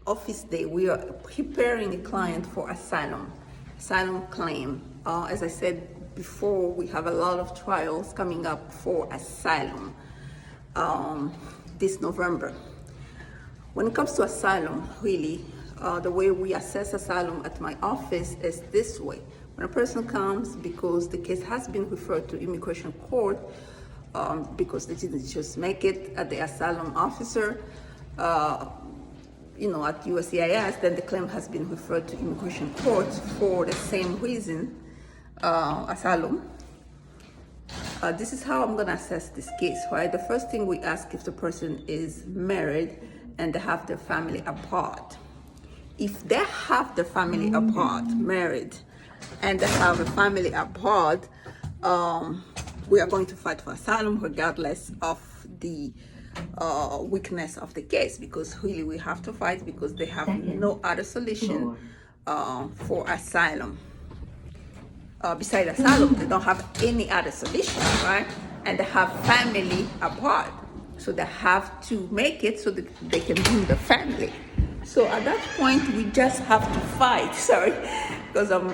office day, we are preparing a client for asylum claim. As I said before, we have a lot of trials coming up for asylum this November. When it comes to asylum, really, the way we assess asylum at my office is this way. When a person comes because the case has been referred to immigration court, because they didn't just make it at the asylum officer, at USCIS, then the claim has been referred to immigration court for the same reason, asylum. This is how I'm gonna assess this case, right? The first thing we ask if the person is married and they have their family abroad. If they have their family abroad, married, and they have a family abroad, we are going to fight for asylum regardless of the weakness of the case, because really we have to fight because they have no other solution for asylum. Besides asylum, they don't have any other solution, right? And they have family abroad, so they have to make it so that they can bring the family. So at that point, we just have to fight. Sorry, because I'm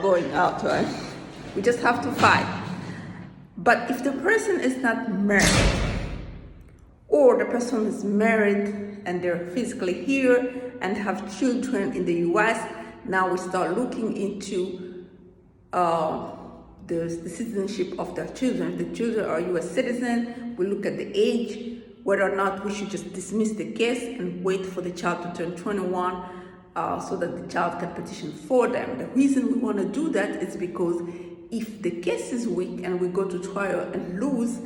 going out, right? We just have to fight. But if the person is not married, or the person is married and they're physically here and have children in the US, now we start looking into the citizenship of their children. If the children are US citizens, we look at the age, whether or not we should just dismiss the case and wait for the child to turn 21 so that the child can petition for them. The reason we want to do that is because if the case is weak and we go to trial and lose,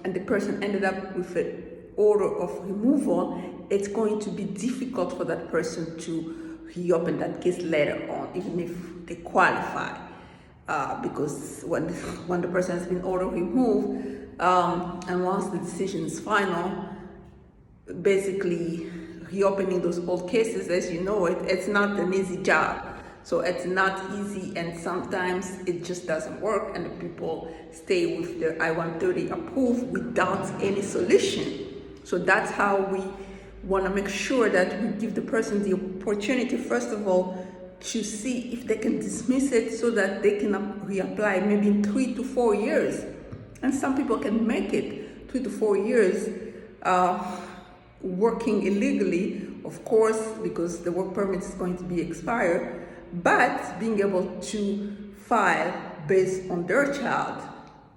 and the person ended up with an order of removal, it's going to be difficult for that person to reopen that case later on, even if they qualify. Because when the person has been ordered removed, and once the decision is final, basically reopening those old cases, as you know, it's not an easy job. So it's not easy, and sometimes it just doesn't work, and the people stay with their I-130 approved without any solution. So that's how we want to make sure that we give the person the opportunity, first of all, to see if they can dismiss it so that they can reapply maybe in 3 to 4 years. And some people can make it 3 to 4 years working illegally, of course, because the work permit is going to be expired, but being able to file based on their child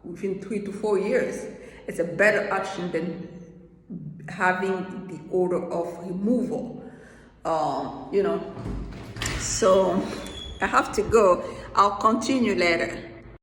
within 3 to 4 years is a better option than having the order of removal. So I have to go. I'll continue later.